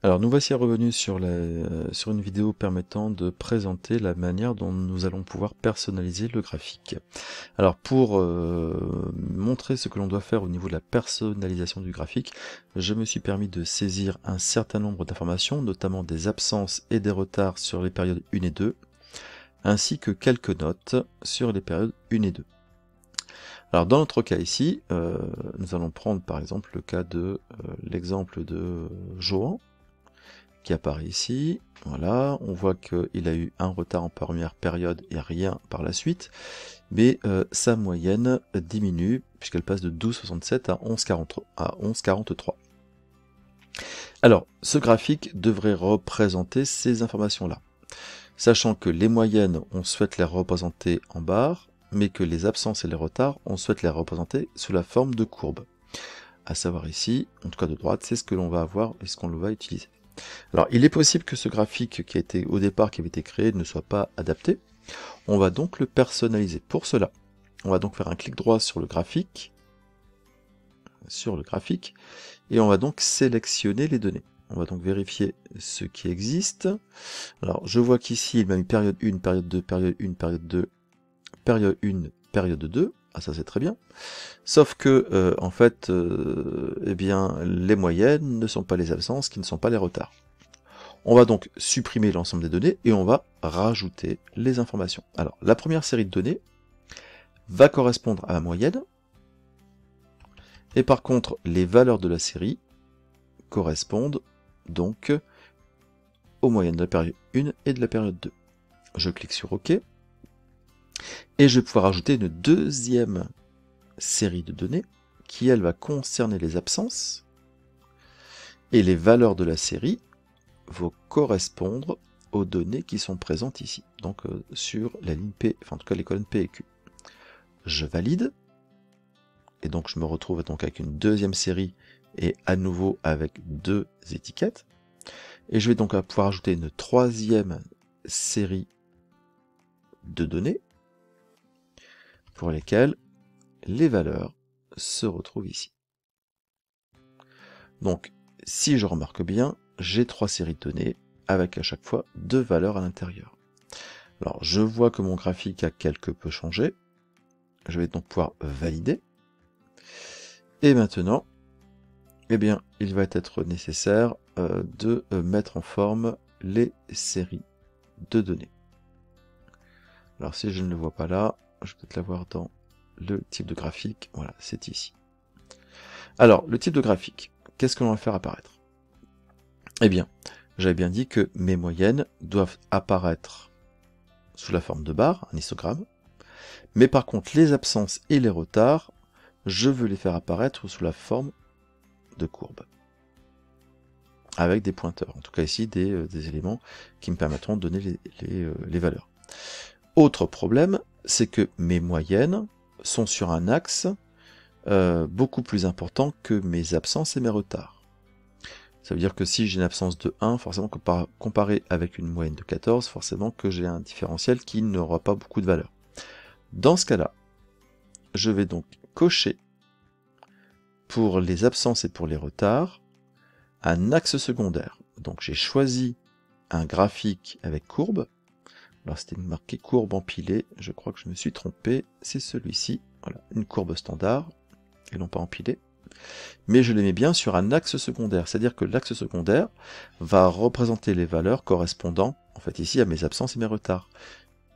Alors nous voici revenus sur une vidéo permettant de présenter la manière dont nous allons pouvoir personnaliser le graphique. Alors pour montrer ce que l'on doit faire au niveau de la personnalisation du graphique, je me suis permis de saisir un certain nombre d'informations, notamment des absences et des retards sur les périodes 1 et 2, ainsi que quelques notes sur les périodes 1 et 2. Alors dans notre cas ici, nous allons prendre par exemple le cas de l'exemple de Johan, qui apparaît ici. Voilà, on voit qu'il a eu un retard en première période et rien par la suite, mais sa moyenne diminue puisqu'elle passe de 12,67 à 11,43. Alors, ce graphique devrait représenter ces informations-là, sachant que les moyennes, on souhaite les représenter en barre, mais que les absences et les retards, on souhaite les représenter sous la forme de courbe. À savoir ici, en tout cas de droite, c'est ce que l'on va avoir et ce qu'on va utiliser. Alors, il est possible que ce graphique qui avait été créé ne soit pas adapté. On va donc le personnaliser. Pour cela, on va donc faire un clic droit sur le graphique, et on va donc sélectionner les données. On va donc vérifier ce qui existe. Alors, je vois qu'ici, il m'a mis période 1, période 2, période 1, période 2, période 1, période 2. Ah, ça c'est très bien. Sauf que, en fait, eh bien, les moyennes ne sont pas les absences, qui ne sont pas les retards. On va donc supprimer l'ensemble des données et on va rajouter les informations. Alors, la première série de données va correspondre à la moyenne, et par contre, les valeurs de la série correspondent donc aux moyennes de la période 1 et de la période 2. Je clique sur OK, et je vais pouvoir ajouter une deuxième série de données qui, elle, va concerner les absences, et les valeurs de la série vont correspondre aux données qui sont présentes ici, donc sur la ligne P, enfin en tout cas les colonnes P et Q. Je valide, et donc je me retrouve donc avec une deuxième série, et à nouveau avec deux étiquettes, et je vais donc pouvoir ajouter une troisième série de données, pour lesquelles les valeurs se retrouvent ici. Donc, si je remarque bien, j'ai trois séries de données, avec à chaque fois deux valeurs à l'intérieur. Alors, je vois que mon graphique a quelque peu changé. Je vais donc pouvoir valider. Et maintenant, eh bien, il va être nécessaire de mettre en forme les séries de données. Alors, si je ne le vois pas là, je vais peut-être l'avoir dans le type de graphique. Voilà, c'est ici. Alors, le type de graphique, qu'est-ce que l'on va faire apparaître? Eh bien, j'avais bien dit que mes moyennes doivent apparaître sous la forme de barre, un histogramme, mais par contre, les absences et les retards, je veux les faire apparaître sous la forme de courbe, avec des pointeurs, en tout cas ici des éléments qui me permettront de donner les valeurs. Autre problème, c'est que mes moyennes sont sur un axe beaucoup plus important que mes absences et mes retards. Ça veut dire que si j'ai une absence de 1, forcément comparé avec une moyenne de 14, forcément que j'ai un différentiel qui n'aura pas beaucoup de valeur. Dans ce cas-là, je vais donc cocher pour les absences et pour les retards un axe secondaire. Donc j'ai choisi un graphique avec courbe. Alors c'était marqué courbe empilée, je crois que je me suis trompé, c'est celui-ci. Voilà, une courbe standard, et non pas empilée. Mais je les mets bien sur un axe secondaire, c'est-à-dire que l'axe secondaire va représenter les valeurs correspondant, en fait ici, à mes absences et mes retards.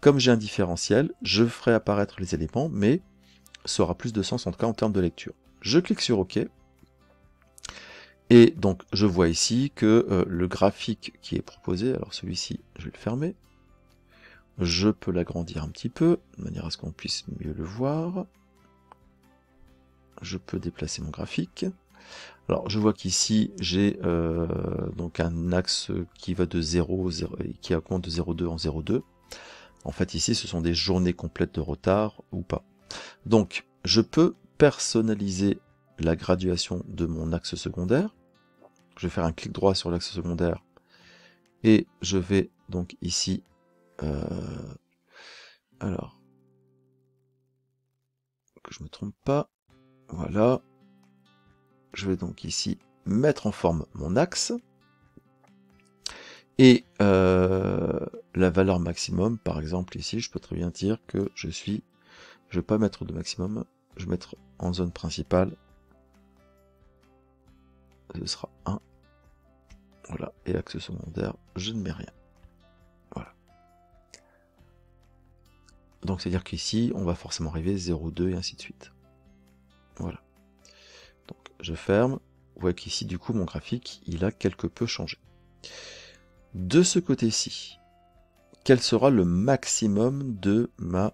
Comme j'ai un différentiel, je ferai apparaître les éléments, mais ça aura plus de sens en tout cas en termes de lecture. Je clique sur OK, et donc je vois ici que le graphique qui est proposé, alors celui-ci, je vais le fermer, je peux l'agrandir un petit peu, de manière à ce qu'on puisse mieux le voir. Je peux déplacer mon graphique. Alors je vois qu'ici j'ai donc un axe qui va de 0, qui compte de 0,2 en 0,2. En fait ici ce sont des journées complètes de retard ou pas. Donc je peux personnaliser la graduation de mon axe secondaire. Je vais faire un clic droit sur l'axe secondaire et je vais donc ici alors que je me trompe pas, voilà, je vais donc ici mettre en forme mon axe, Et la valeur maximum, par exemple ici, je peux très bien dire que je vais pas mettre de maximum, je vais mettre en zone principale, ce sera 1. Voilà, et axe secondaire, je ne mets rien. Voilà. Donc c'est-à-dire qu'ici, on va forcément arriver 0, 2 et ainsi de suite. Voilà. Donc je ferme. Vous voyez qu'ici, du coup, mon graphique, il a quelque peu changé. De ce côté-ci, quel sera le maximum de ma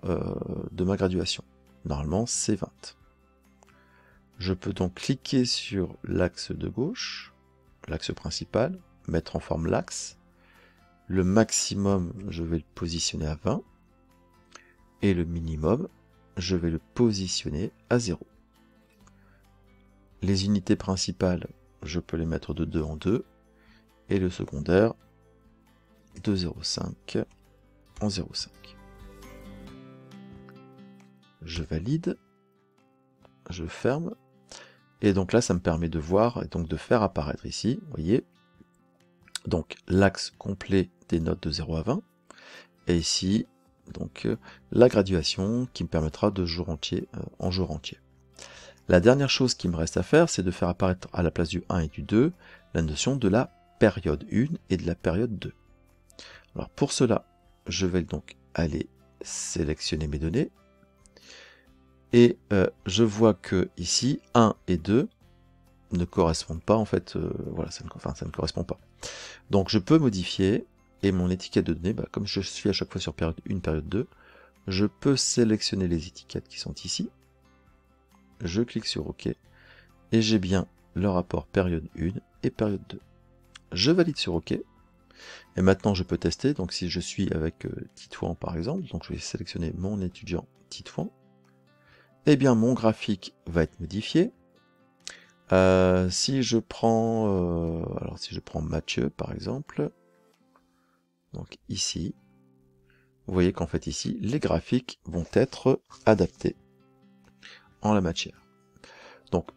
graduation? Normalement, c'est 20. Je peux donc cliquer sur l'axe de gauche, l'axe principal, mettre en forme l'axe. Le maximum, je vais le positionner à 20. Et le minimum, je vais le positionner à 0. Les unités principales, je peux les mettre de 2 en 2. Et le secondaire, de 0,5 en 0,5. Je valide. Je ferme. Et donc là, ça me permet de voir et donc de faire apparaître ici, vous voyez, donc l'axe complet des notes de 0 à 20. Et ici, donc la graduation qui me permettra de jour entier en jour entier. La dernière chose qui me reste à faire, c'est de faire apparaître à la place du 1 et du 2 la notion de la période 1 et de la période 2. Alors pour cela, je vais donc aller sélectionner mes données. Et je vois que ici, 1 et 2 ne correspondent pas, en fait, voilà, ça ne correspond pas. Donc je peux modifier, et mon étiquette de données, comme je suis à chaque fois sur période 1, période 2, je peux sélectionner les étiquettes qui sont ici. Je clique sur OK, et j'ai bien le rapport période 1 et période 2. Je valide sur OK, et maintenant je peux tester, donc si je suis avec Titouan par exemple, donc je vais sélectionner mon étudiant Titouan, eh bien mon graphique va être modifié. Si je prends Mathieu par exemple, donc ici, vous voyez qu'en fait ici, les graphiques vont être adaptés en la matière. Donc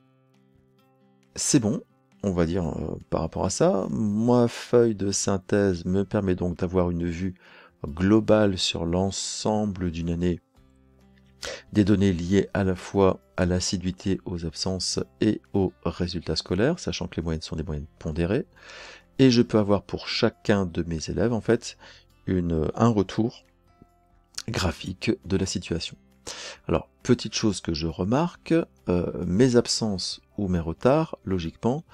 c'est bon, on va dire par rapport à ça. Ma feuille de synthèse me permet donc d'avoir une vue globale sur l'ensemble d'une année, des données liées à la fois à l'assiduité, aux absences et aux résultats scolaires, sachant que les moyennes sont des moyennes pondérées. Et je peux avoir pour chacun de mes élèves, en fait, un retour graphique de la situation. Alors, petite chose que je remarque, mes absences ou mes retards, logiquement,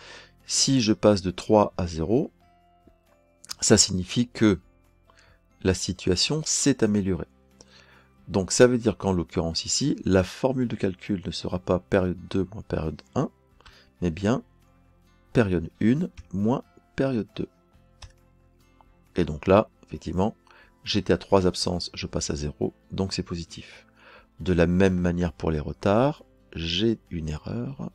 si je passe de 3 à 0, ça signifie que la situation s'est améliorée. Donc ça veut dire qu'en l'occurrence ici, la formule de calcul ne sera pas période 2 moins période 1, mais bien période 1 moins période 2. Et donc là, effectivement, j'étais à 3 absences, je passe à 0, donc c'est positif. De la même manière pour les retards, j'ai une erreur.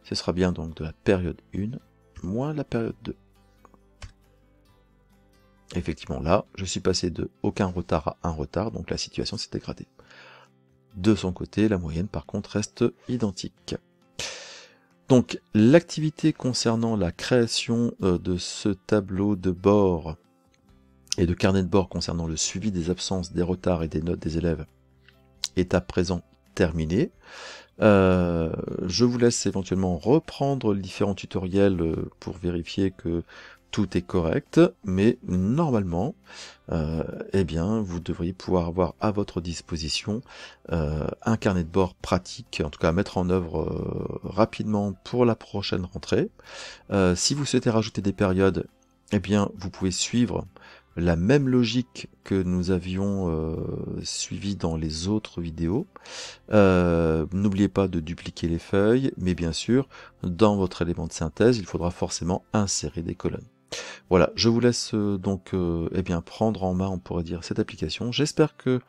Ce sera bien donc de la période 1 moins la période 2. Effectivement là, je suis passé de aucun retard à un retard, donc la situation s'est dégradée. De son côté, la moyenne par contre reste identique. Donc l'activité concernant la création de ce tableau de bord et de carnet de bord concernant le suivi des absences, des retards et des notes des élèves est à présent terminée. Je vous laisse éventuellement reprendre les différents tutoriels pour vérifier que tout est correct, mais normalement, eh bien, vous devriez pouvoir avoir à votre disposition un carnet de bord pratique, en tout cas à mettre en œuvre rapidement pour la prochaine rentrée. Si vous souhaitez rajouter des périodes, eh bien, vous pouvez suivre la même logique que nous avions suivi dans les autres vidéos. N'oubliez pas de dupliquer les feuilles, mais bien sûr, dans votre élément de synthèse, il faudra forcément insérer des colonnes. Voilà, je vous laisse donc eh bien, prendre en main, on pourrait dire, cette application. J'espère que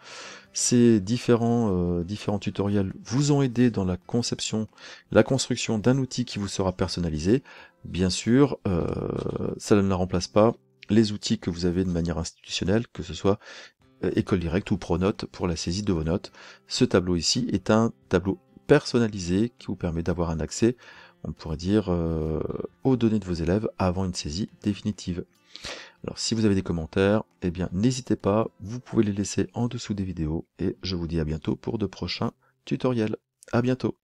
ces différents tutoriels vous ont aidé dans la conception, la construction d'un outil qui vous sera personnalisé. Bien sûr, ça ne remplace pas les outils que vous avez de manière institutionnelle, que ce soit École Directe ou Pronote pour la saisie de vos notes. Ce tableau ici est un tableau personnalisé qui vous permet d'avoir un accès, on pourrait dire aux données de vos élèves avant une saisie définitive. Alors si vous avez des commentaires, eh bien n'hésitez pas, vous pouvez les laisser en dessous des vidéos et je vous dis à bientôt pour de prochains tutoriels. À bientôt.